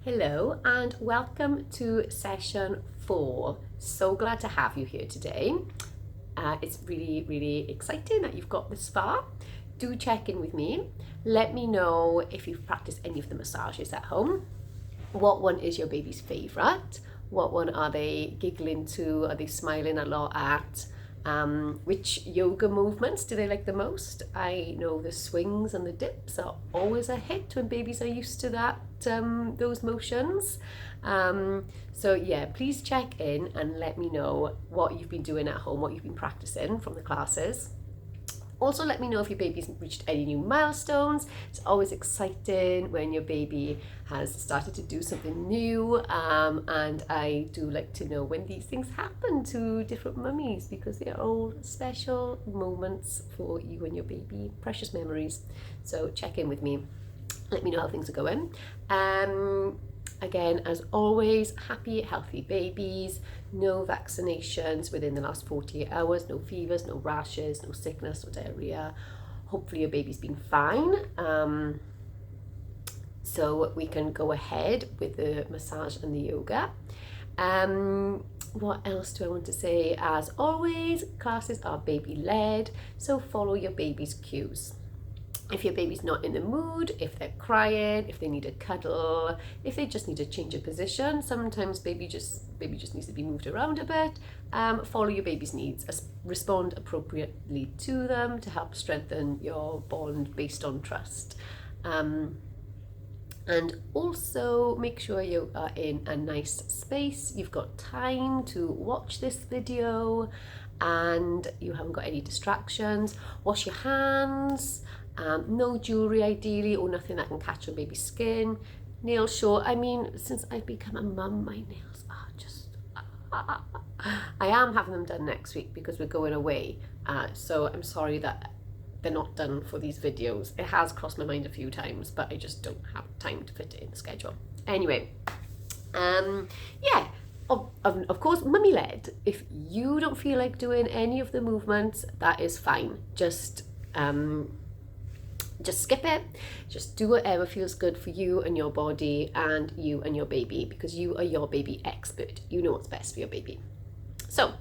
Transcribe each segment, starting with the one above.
Hello and welcome to session 4. So glad to have you here today. It's really exciting that you've got this far. Do check in with me. Let me know if you've practiced any of the massages at home. What one is your baby's favourite? What one are they giggling to? Are they smiling a lot at? Which yoga movements do they like the most? I know the swings and the dips are always a hit when babies are used to that, those motions. So yeah, please check in and let me know what you've been doing at home, what you've been practicing from the classes. Also, let me know if your baby's reached any new milestones. It's always exciting when your baby has started to do something new, and I do like to know when these things happen to different mummies because they are all special moments for you and your baby, precious memories. So check in with me. Let me know how things are going. Again, as always, happy, healthy babies, no vaccinations within the last 48 hours, no fevers, no rashes, no sickness or diarrhea. Hopefully your baby's been fine. So we can go ahead with the massage and the yoga. What else do I want to say? As always, classes are baby-led, so follow your baby's cues. If your baby's not in the mood, if they're crying, if they need a cuddle, if they just need to change a position, sometimes baby just needs to be moved around a bit. Follow your baby's needs, respond appropriately to them to help strengthen your bond based on trust. And also make sure you are in a nice space. You've got time to watch this video and you haven't got any distractions. Wash your hands. No jewellery ideally, or nothing that can catch on baby's skin. Nails short. I mean, since I've become a mum, my nails are just... I am having them done next week because we're going away. So I'm sorry that they're not done for these videos. It has crossed my mind a few times, but I just don't have time to fit it in the schedule. Anyway, yeah. Of course, mummy led. If you don't feel like doing any of the movements, that is fine. Just skip it. Just do whatever feels good for you and your body and you and your baby, because you are your baby expert. You know what's best for your baby. So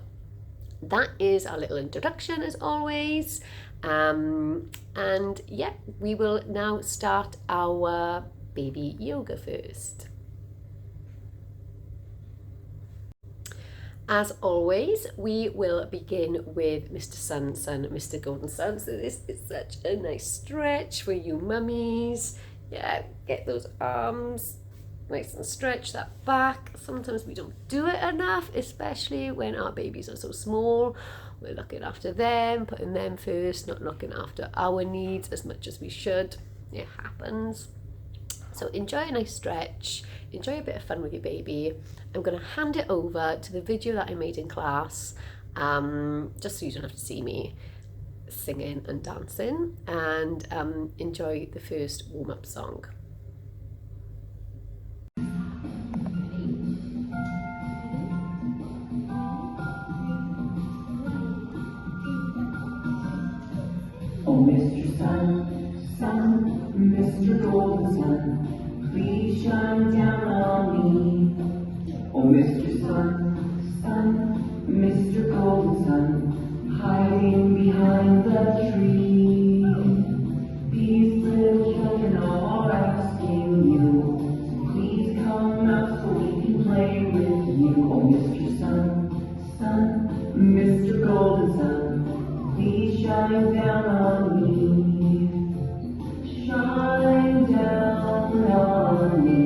that is our little introduction as always. And yeah, we will now start our baby yoga first. As always, we will begin with Mr. Sun, Mr. Golden Sun. So this is such a nice stretch for you mummies. Yeah, get those arms nice and stretch, that back. Sometimes we don't do it enough, especially when our babies are so small. We're looking after them, putting them first, not looking after our needs as much as we should. It happens. So enjoy a nice stretch, enjoy a bit of fun with your baby. I'm going to hand it over to the video that I made in class, just so you don't have to see me singing and dancing, and enjoy the first warm-up song. Oh, Mr. Sun, Sun, Mr. Golden Sun, please shine down on me. Oh, Mr. Sun, Sun, Mr. Golden Sun, hiding behind the tree. These little children are asking you, please come out so we can play with you. Oh, Mr. Sun, Sun, Mr. Golden Sun, please shine down on me. Shine down on me.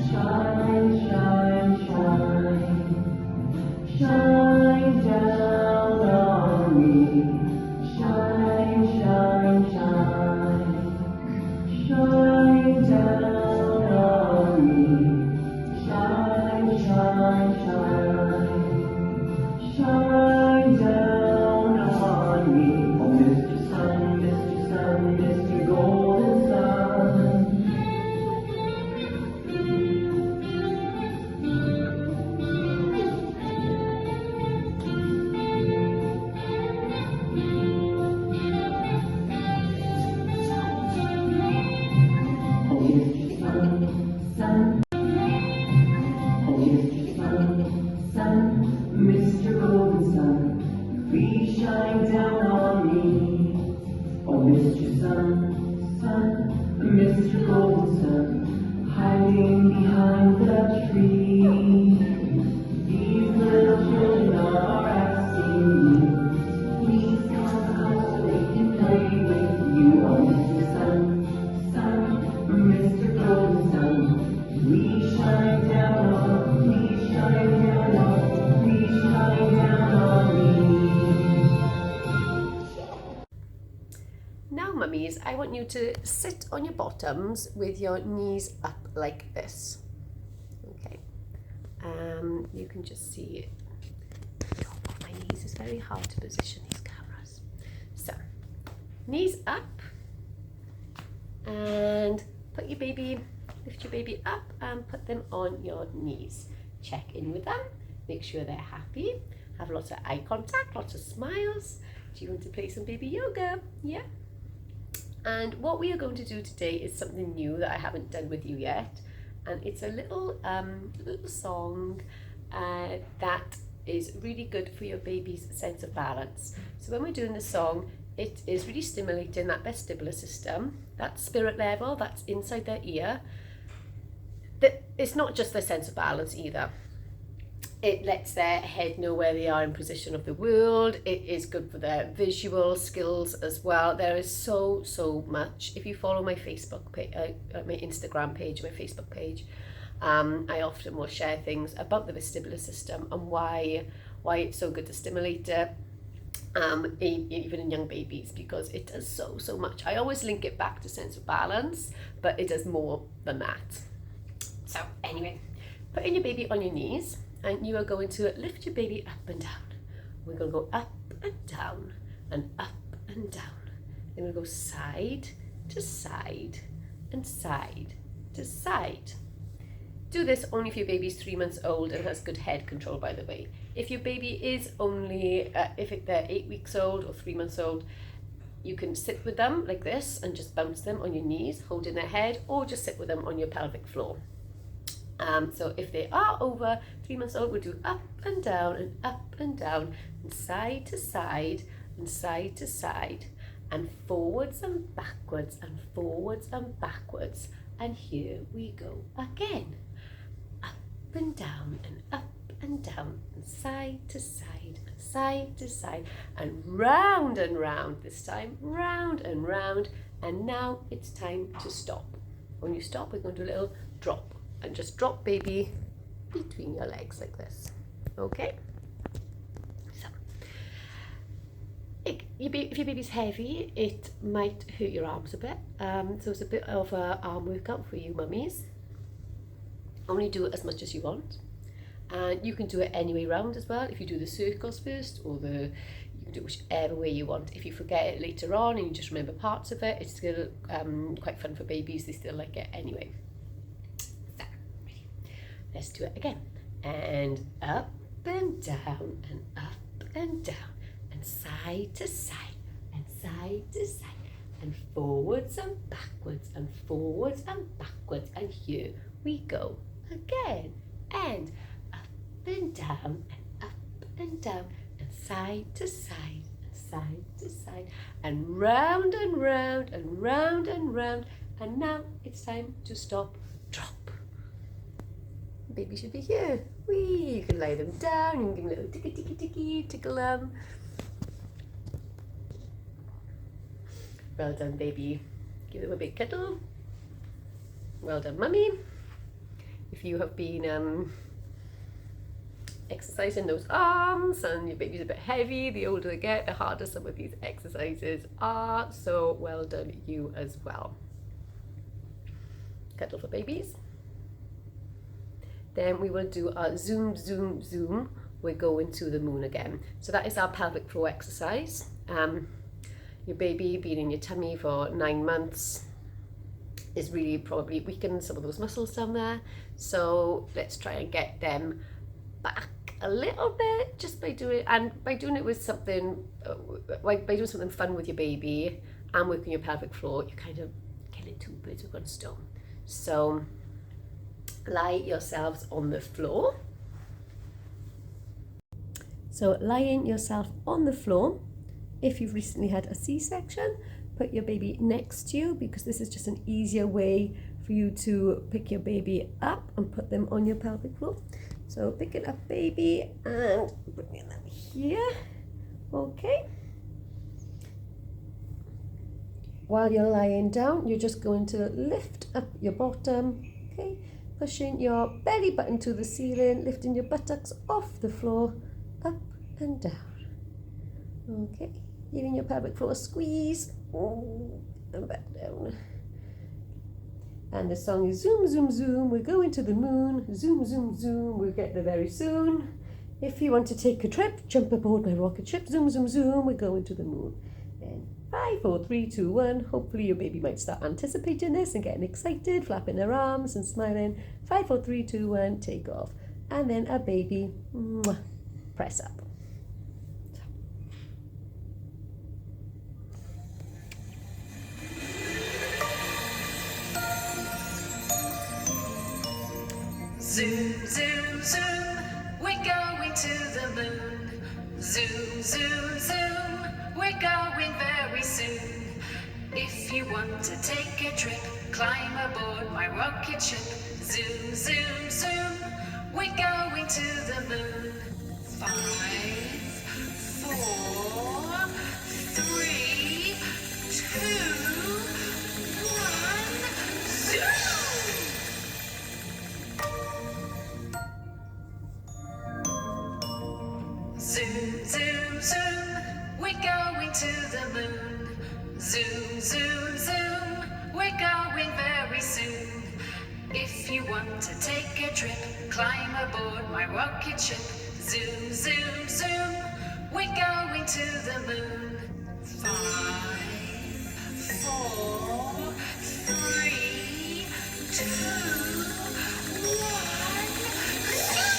Shine, shine, shine. Shine down on me. Shine, shine, shine. Shine down on me. Shine, shine, shine. Shine down on me. Oh, Mr. Sun, Mr. Sun, Mr. Golden Sun. Oh, Mr. Sun, Sun. Mr. Golden Sun, hiding behind the tree. These little children are asking you, please come out so they can play with you. Oh, Mr. Sun, Sun, Mr. Golden Sun, please shine down on, please shine down on, please shine down on me. Now, mummies, I want you to sit on your bottoms with your knees up like this. Okay. You can just see the top of my knees. It's very hard to position these cameras. So, knees up, and lift your baby up and put them on your knees. Check in with them, make sure they're happy, have lots of eye contact, lots of smiles. Do you want to play some baby yoga? Yeah. And what we are going to do today is something new that I haven't done with you yet, and it's a little song that is really good for your baby's sense of balance. So when we're doing the song, it is really stimulating that vestibular system, that spirit level that's inside their ear. It's not just their sense of balance either. It lets their head know where they are in position of the world. It is good for their visual skills as well. There is so much. If you follow my Facebook page, my Instagram page, my Facebook page, I often will share things about the vestibular system and why it's so good to stimulate it, even in young babies, because it does so much. I always link it back to sense of balance, but it does more than that. So anyway, putting your baby on your knees, and you are going to lift your baby up and down. We're going to go up and down and up and down. Then we'll go side to side and side to side. Do this only if your baby's 3 months old and has good head control, by the way. If your baby is only, they're 8 weeks old or 3 months old, you can sit with them like this and just bounce them on your knees, holding their head, or just sit with them on your pelvic floor. So if they are over 3 months old, we'll do up and down and up and down and side to side and side to side and forwards and backwards and forwards and backwards. And here we go again. Up and down and up and down and side to side and side to side and round this time, round and round. And now it's time to stop. When you stop, we're going to do a little drop. And just drop baby between your legs like this. Okay? So, if your baby's heavy, it might hurt your arms a bit. So it's a bit of an arm workout for you mummies. Only do it as much as you want. And you can do it any way round as well. If you do the circles first, or you can do it whichever way you want. If you forget it later on and you just remember parts of it, it's still quite fun for babies. They still like it anyway. Let's do it again. And up and down and up and down and side to side and side to side and forwards and backwards and forwards and backwards. And here we go again. And up and down and up and down and side to side and side to side and round and round and round and round. And now it's time to stop, drop. Baby should be here. Whee! You can lay them down, you can give them a little ticky, tickle them. Well done, baby. Give them a big cuddle. Well done, mummy. If you have been exercising those arms and your baby's a bit heavy, the older they get, the harder some of these exercises are. So well done, you as well. Cuddle for babies. Then we will do our zoom, zoom, zoom. We're going to the moon again. So that is our pelvic floor exercise. Your baby being in your tummy for 9 months is really probably weakened some of those muscles down there. So let's try and get them back a little bit just by doing it with something, by doing something fun with your baby and working your pelvic floor. You kind of killing two birds with one stone. So lie yourselves on the floor. So lying yourself on the floor, if you've recently had a C-section, put your baby next to you, because this is just an easier way for you to pick your baby up and put them on your pelvic floor. So pick it up, baby, and bring them here. Okay. While you're lying down, you're just going to lift up your bottom, okay? Pushing your belly button to the ceiling, lifting your buttocks off the floor, up and down. Okay, giving your pelvic floor a squeeze, and back down. And the song is zoom, zoom, zoom, we're going to the moon, zoom, zoom, zoom, we'll get there very soon. If you want to take a trip, jump aboard my rocket ship, zoom, zoom, zoom, we're going to the moon. And 5, 4, 3, 2, 1, hopefully your baby might start anticipating this and getting excited, flapping their arms and smiling. 5, 4, 3, 2, 1, take off. And then a baby, press up. Zoom, zoom, zoom, we're going to the moon. Zoom, zoom, zoom, we're going very soon. If you want to take a trip, climb aboard my rocket ship. Zoom, zoom, zoom, we're going to the moon. 5, 4, 3, 2, 1, zoom! Zoom, zoom, zoom, we're going to the moon. Zoom, zoom, zoom, we're going very soon. If you want to take a trip, climb aboard my rocket ship. Zoom, zoom, zoom, we're going to the moon. 5, 4, 3, 2, 1, zoom!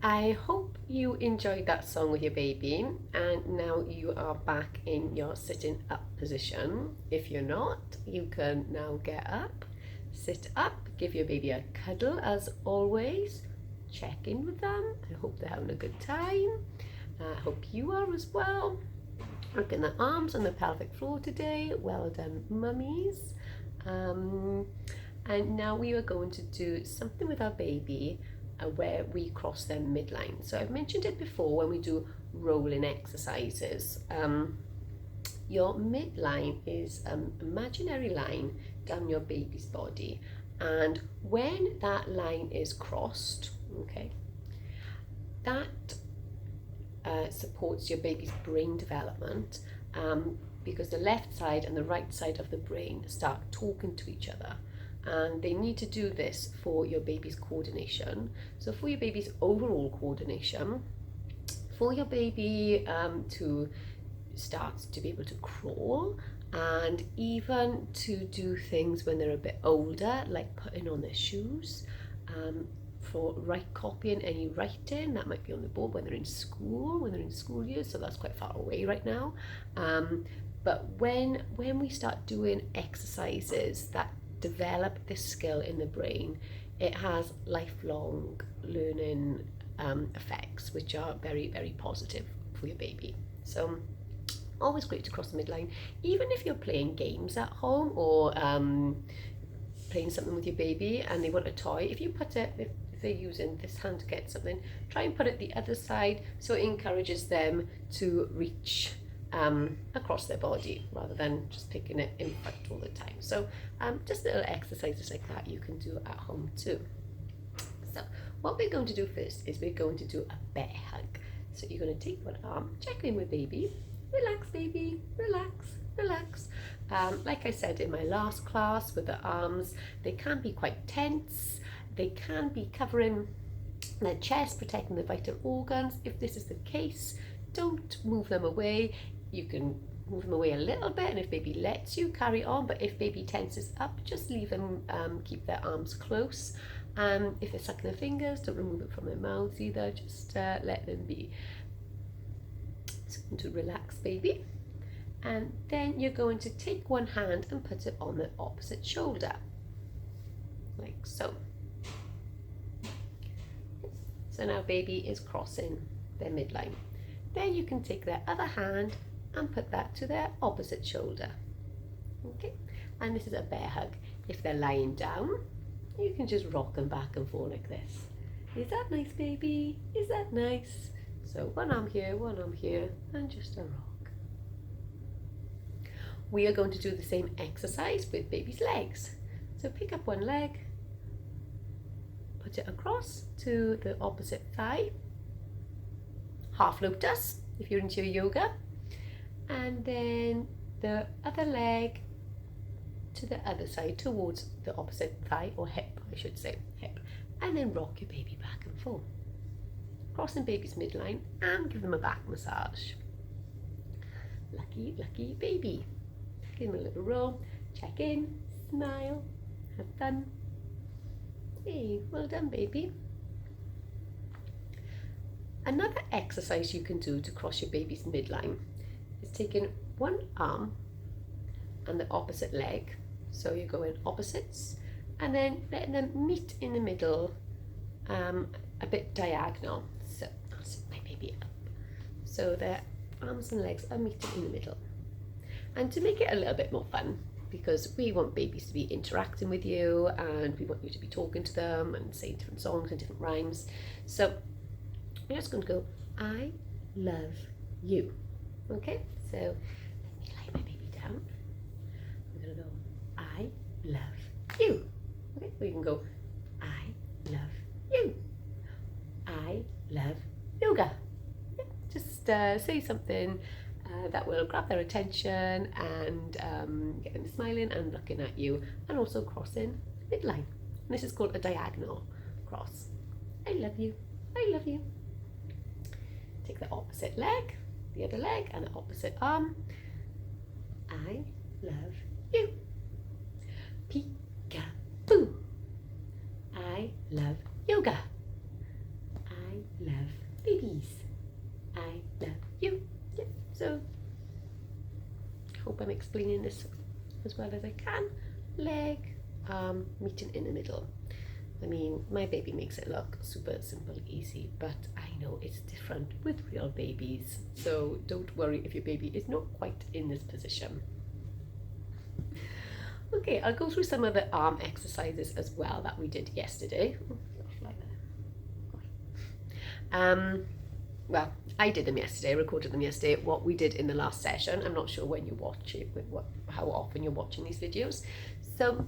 I hope you enjoyed that song with your baby, and now you are back in your sitting up position. If you're not, you can now get up, sit up, give your baby a cuddle as always, check in with them. I hope they're having a good time. I hope you are as well. Working the arms on the pelvic floor today. Well done, mummies. And now we are going to do something with our baby where we cross their midline. So I've mentioned it before when we do rolling exercises. Your midline is an imaginary line down your baby's body, and when that line is crossed, okay, that supports your baby's brain development, because the left side and the right side of the brain start talking to each other. And they need to do this for your baby's coordination. So for your baby's overall coordination, for your baby to start to be able to crawl, and even to do things when they're a bit older, like putting on their shoes, for copying any writing that might be on the board when they're in school years, so that's quite far away right now. But when we start doing exercises that develop this skill in the brain, it has lifelong learning effects, which are very, very positive for your baby. So always great to cross the midline, even if you're playing games at home or playing something with your baby and they want a toy. If you put it, if they're using this hand to get something, try and put it the other side so it encourages them to reach across their body rather than just picking it in front all the time. So just little exercises like that you can do at home too. So what we're going to do first is we're going to do a bear hug. So you're going to take one arm, check in with baby, relax baby, relax, relax. Like I said in my last class with the arms, they can be quite tense, they can be covering their chest, protecting the vital organs. If this is the case, don't move them away. You can move them away a little bit, and if baby lets you, carry on. But if baby tenses up, just leave them, keep their arms close. If they're sucking their fingers, don't remove it from their mouths either, just let them be. So to relax baby, and then you're going to take one hand and put it on the opposite shoulder, like so. So now baby is crossing their midline. Then you can take their other hand and put that to their opposite shoulder. Okay, and this is a bear hug. If they're lying down, you can just rock them back and forth like this. Is that nice, baby? Is that nice? So one arm here, and just a rock. We are going to do the same exercise with baby's legs. So pick up one leg, put it across to the opposite thigh, half lotus if you're into your yoga, and then the other leg to the other side towards the opposite thigh, or hip I should say, hip, and then rock your baby back and forth, crossing baby's midline, and give them a back massage. Lucky, lucky baby. Give them a little roll, check in, smile, have fun. Hey, well done baby. Another exercise you can do to cross your baby's midline is taking one arm and the opposite leg, so you're going opposites, and then letting them meet in the middle, a bit diagonal. So I'll sit my baby up, so their arms and legs are meeting in the middle. And to make it a little bit more fun, because we want babies to be interacting with you and we want you to be talking to them and saying different songs and different rhymes, so we're just going to go, I love you. Okay, so let me lay my baby down. We're going to go, I love you. Okay, we can go, I love you. I love yoga. Yeah, just say something that will grab their attention and get them smiling and looking at you, and also crossing the midline. And this is called a diagonal cross. I love you. I love you. Take the opposite leg, the other leg, and the opposite arm. I love you. Peek-a-boo. I love yoga. I love babies. I love you. Yeah. So, hope I'm explaining this as well as I can. Leg, arm, meeting in the middle. I mean, my baby makes it look super simple, easy, but I know it's different with real babies. So don't worry if your baby is not quite in this position. Okay, I'll go through some of the arm exercises as well that we did yesterday. Well, I did them yesterday, recorded them yesterday, what we did in the last session. I'm not sure when you watch it, how often you're watching these videos. So,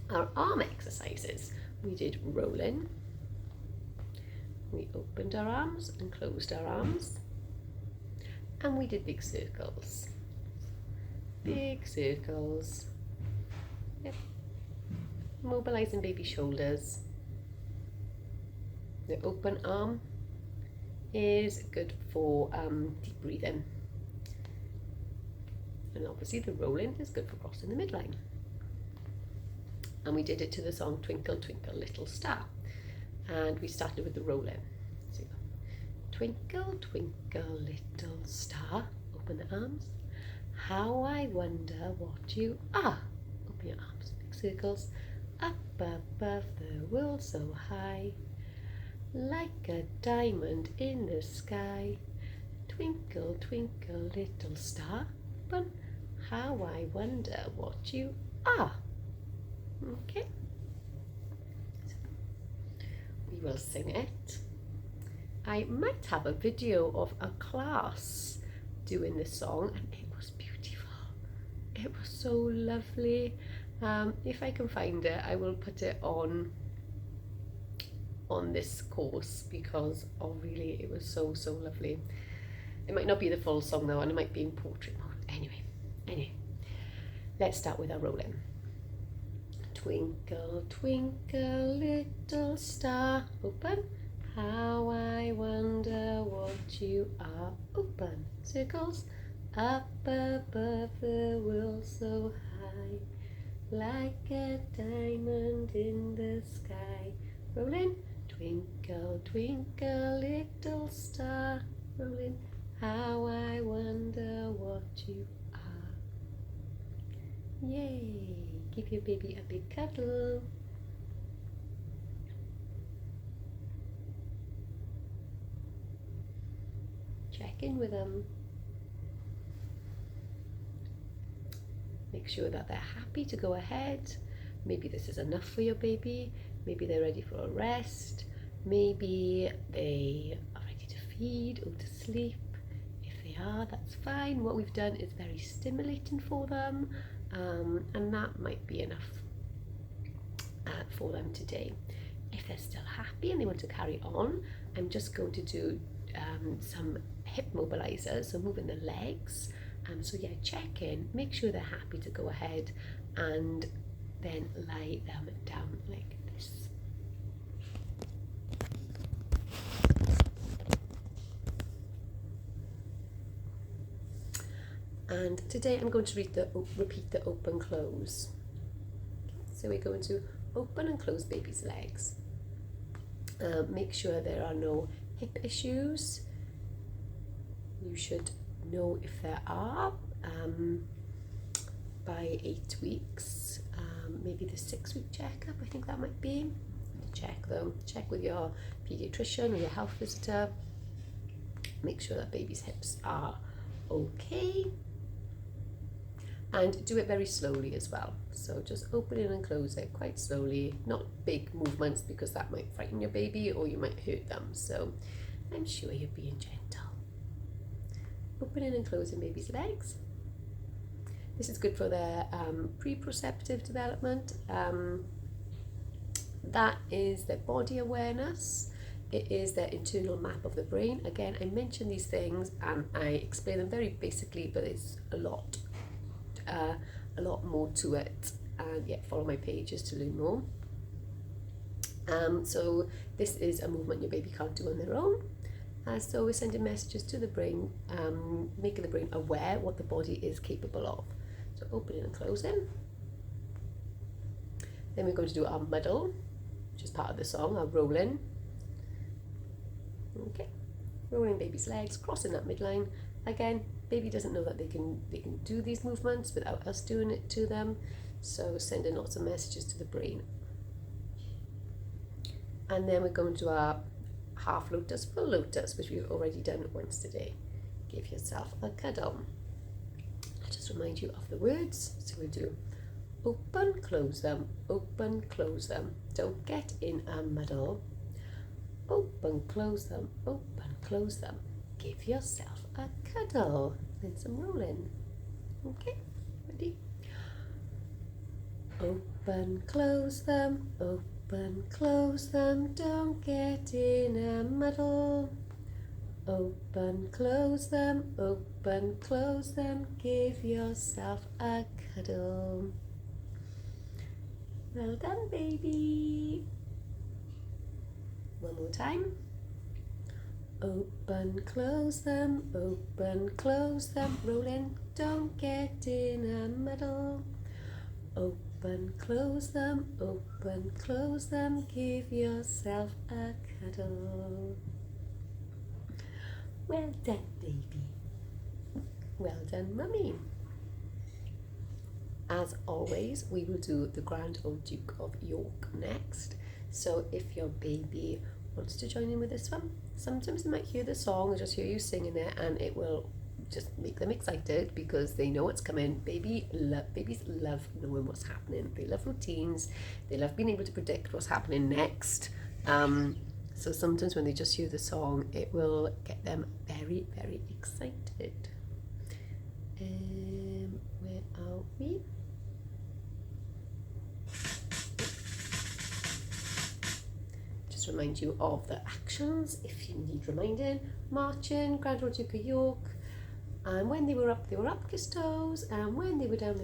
our arm exercises, we did rolling, we opened our arms and closed our arms, and we did big circles. Big circles. Yep. Mobilizing baby shoulders. The open arm is good for deep breathing, and obviously the rolling is good for crossing the midline. And we did it to the song Twinkle Twinkle Little Star, and we started with the rolling. So twinkle twinkle little star, open the arms, how I wonder what you are. Open your arms, big circles, up above the world so high, like a diamond in the sky. Twinkle, twinkle, little star, open, how I wonder what you are. Okay, so we will sing it. I might have a video of a class doing this song, and it was beautiful. It was so lovely. If I can find it, I will put it on this course, because really it was so lovely. It might not be the full song though, and it might be in portrait mode. Anyway, let's start with our rolling. Twinkle twinkle little star, open, how I wonder what you are. Open circles, up above the world so high, like a diamond in the sky. Rolling. Twinkle, twinkle, little star, rolling, how I wonder what you are. Yay! Give your baby a big cuddle. check in with them. Make sure that they're happy to go ahead. Maybe this is enough for your baby. Maybe they're ready for a rest. Maybe they are ready to feed or to sleep. If they are, that's fine. What we've done is very stimulating for them, and that might be enough for them today. If they're still happy and they want to carry on, I'm just going to do some hip mobilizers, so moving the legs. So yeah, check in, make sure they're happy to go ahead, and then lie them down like this. And today I'm going to repeat the open close. So we're going to open and close baby's legs. Make sure there are no hip issues. You should know if there are by 8 weeks, maybe the 6-week checkup, I think that might be. Check them, check with your pediatrician or your health visitor. Make sure that baby's hips are okay. And do it very slowly as well. So just open it and close it quite slowly, not big movements because that might frighten your baby or you might hurt them. So I'm sure you're being gentle. Opening and closing baby's legs. This is good for their pre-proceptive development. That is their body awareness. It is their internal map of the brain. Again, I mention these things and I explain them very basically, but it's a lot more to it. And yeah, follow my pages to learn more. So this is a movement your baby can't do on their own. So we're sending messages to the brain, making the brain aware what the body is capable of. So opening and closing. Then we're going to do our muddle, which is part of the song, our rolling. Okay, rolling baby's legs, crossing that midline. Again, baby doesn't know that they can do these movements without us doing it to them. So sending lots of messages to the brain. And then we're going to our half lotus, full lotus, which we've already done once today. Give yourself a cuddle. I'll just remind you of the words. So we'll do open, close them, open, close them. Don't get in a muddle. Open, close them, open, close them. Give yourself a cuddle. Then some rolling. Okay, ready? Open, close them, open, close them, don't get in a muddle. Open, close them, give yourself a cuddle. Well done, baby. One more time. Open, close them, rolling, don't get in a muddle. Open, close them, give yourself a cuddle. Well done, baby. Well done, mummy. As always, we will do the Grand Old Duke of York next. So if your baby wants to join in with this one, sometimes they might hear the song or just hear you singing it, and it will just make them excited because they know what's coming. Babies love knowing what's happening. They love routines. They love being able to predict what's happening next. So sometimes when they just hear the song, it will get them very, very excited. Where are we? Just remind you of the actions if you need reminding. Marching, Grand Old Duke of York. And when they were up, kiss toes. And when they were down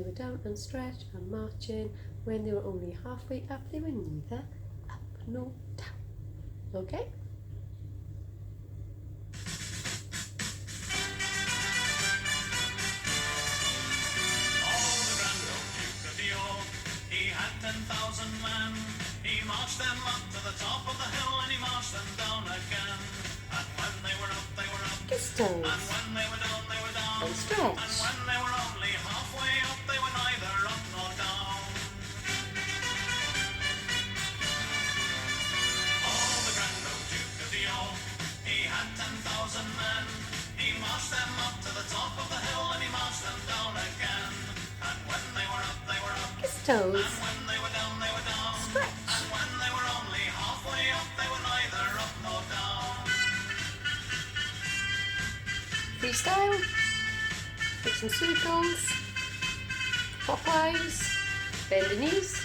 and stretch and marching. When they were only halfway up, they were neither up nor down. Okay? He had 10,000 men. He marched them up to the top of the hill and he marched them down again. And when they were up, Kiss toes. and when they were down, And stretch. and when they were only halfway up, they were neither up nor down. Oh, the Grand Old Duke of York, he had 10,000 men. He toes. When they were down, they were down. Stretch. And when they were only halfway up, they were neither up nor down. Freestyle. Make some circles. Clockwise. Bend the knees.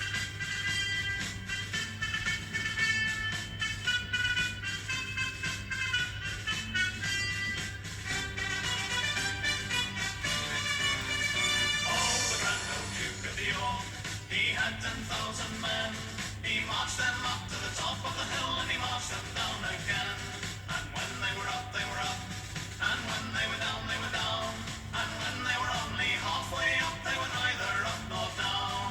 Oh, the Grand Old Duke of York, he had 10,000 men. He marched them up to the top of the hill and he marched them down again. And when they were up, they were up. And when they were down, they were down. And when they were only halfway up, they were neither up nor down.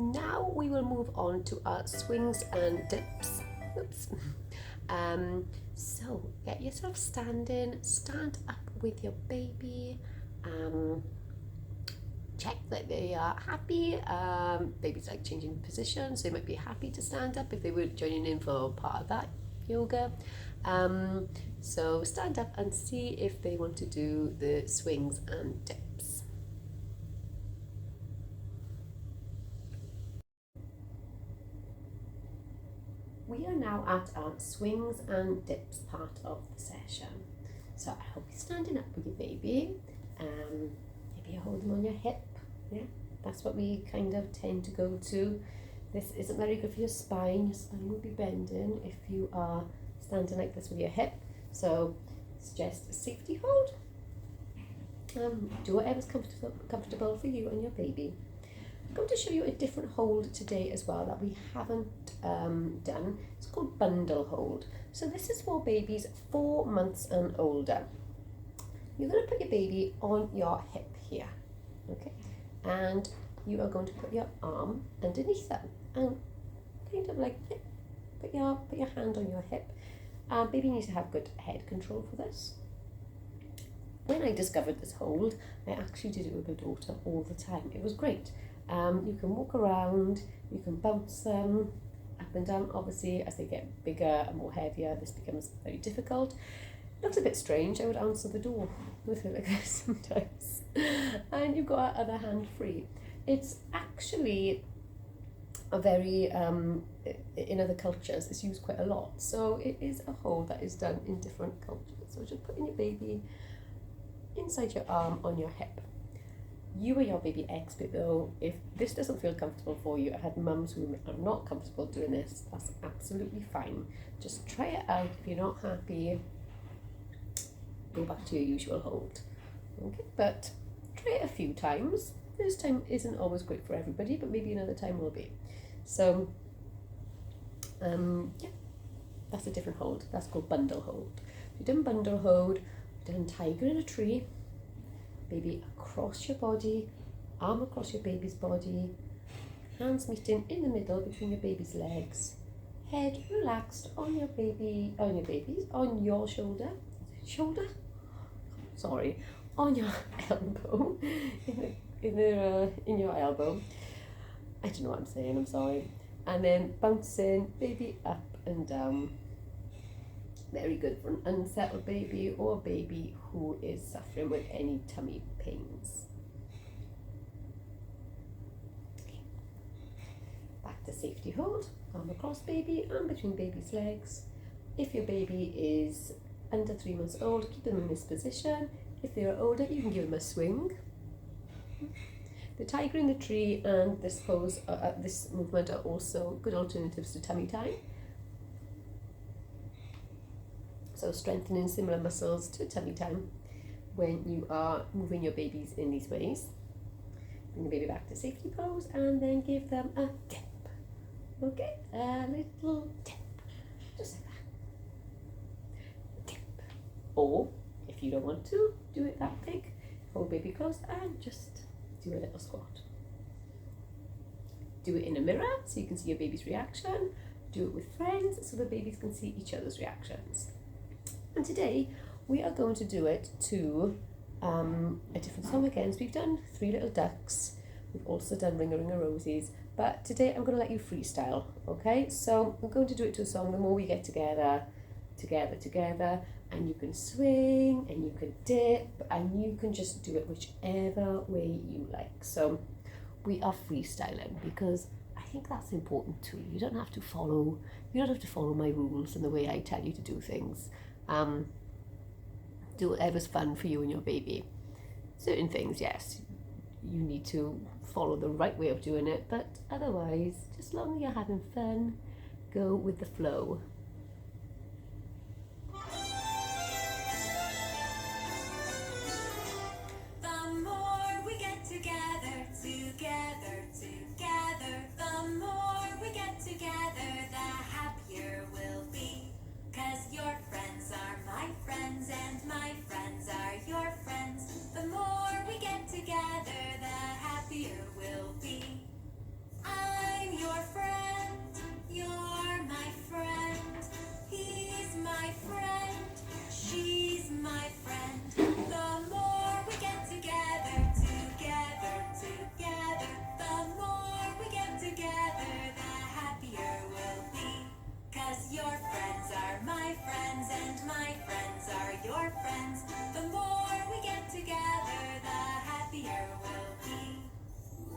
Now we will move on to our swings and dips. Oops. So get yourself standing, stand up with your baby. Check that they are happy. Babies like changing position, so they might be happy to stand up if they were joining in for part of that yoga. So stand up and see if they want to do the swings and dips. We are now at our swings and dips part of the session. So I hope you're standing up with your baby. Maybe you hold them on your hip. Yeah, that's what we kind of tend to go to. This isn't very good for your spine. Your spine will be bending if you are standing like this with your hip. So suggest a safety hold. Do whatever's comfortable for you and your baby. I'm going to show you a different hold today as well that we haven't done. It's called bundle hold. So this is for babies 4 months and older. You're going to put your baby on your hip here, okay? And you are going to put your arm underneath them and kind of like put your hand on your hip. Baby needs to have good head control for this. When I discovered this hold, I actually did it with my daughter all the time. It was great. You can walk around, you can bounce them up and down. Obviously, as they get bigger and more heavier, this becomes very difficult. Looks a bit strange. I would answer the door with it like this sometimes. And you've got our other hand free. It's actually a very, in other cultures, it's used quite a lot. So it is a hold that is done in different cultures. So just putting your baby inside your arm on your hip. You are your baby expert though. If this doesn't feel comfortable for you, I had mums who are not comfortable doing this, that's absolutely fine. Just try it out. If you're not happy, go back to your usual hold. Okay, but try it a few times. This time isn't always great for everybody, but maybe another time will be. So, yeah, that's a different hold. That's called bundle hold. You've done bundle hold, you've done tiger in a tree, baby across your body, arm across your baby's body, hands meeting in the middle between your baby's legs, head relaxed on your shoulder, on your elbow, in your elbow. I don't know what I'm saying, I'm sorry. And then bouncing baby up and down. Very good for an unsettled baby or a baby who is suffering with any tummy pains. Okay. Back to safety hold, arm across baby and between baby's legs. If your baby is under 3 months old, keep them in this position. If they are older, you can give them a swing. The tiger in the tree and this pose, this movement are also good alternatives to tummy time. So strengthening similar muscles to tummy time when you are moving your babies in these ways. Bring the baby back to safety pose and then give them a dip. Okay, a little dip, just like that. Dip. Or if you don't want to do it that big, hold baby close and just do a little squat. Do it in a mirror so you can see your baby's reaction. Do it with friends so the babies can see each other's reactions. And today we are going to do it to a different song again. So we've done Three Little Ducks, we've also done Ring a Ring a Rosies, but today I'm going to let you freestyle, okay? So I'm going to do it to a song. The more we get together, and you can swing and you can dip and you can just do it whichever way you like. So we are freestyling because I think that's important too. You don't have to follow my rules and the way I tell you to do things. Do whatever's fun for you and your baby. Certain things, yes, you need to follow the right way of doing it, but otherwise, just as long as you're having fun, go with the flow. The more we get together, the more we get together, the happier we'll be. 'Cause your friends are my friends and my friends are your friends. The more we get together, the happier we'll be. I'm your friend, you're my friend. He's my friend, she's my friend. The more we get together, the more we get together, the happier we'll be. 'Cause your friends are my friends and my friends are your friends. The more we get together, the happier we'll be.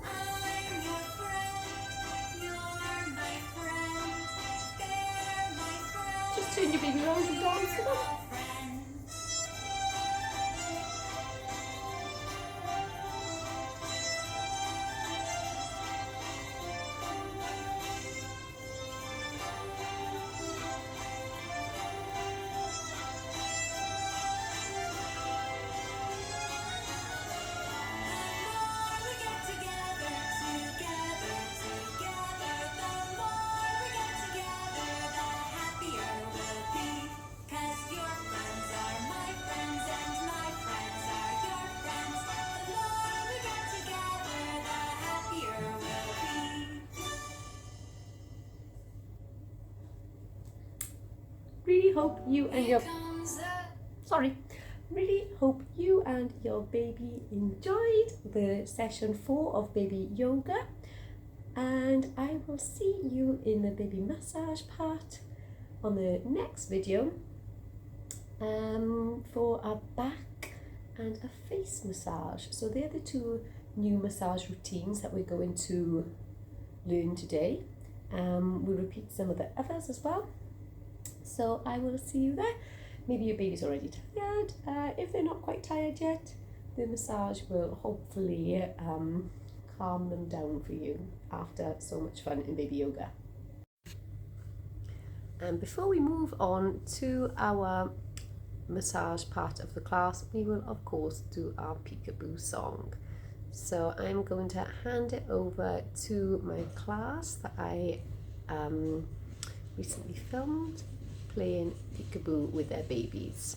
I'm your friend, you're my friend. They're my friends. Just turn your baby around and dance with them. We're all friends. Really hope you and your baby enjoyed the session 4 of baby yoga, and I will see you in the baby massage part on the next video for a back and a face massage. So they're the 2 new massage routines that we're going to learn today. We'll repeat some of the others as well. So I will see you there. Maybe your baby's already tired. If they're not quite tired yet, the massage will hopefully calm them down for you after so much fun in baby yoga. And before we move on to our massage part of the class, we will of course do our peekaboo song. So I'm going to hand it over to my class that I recently filmed playing peekaboo with their babies.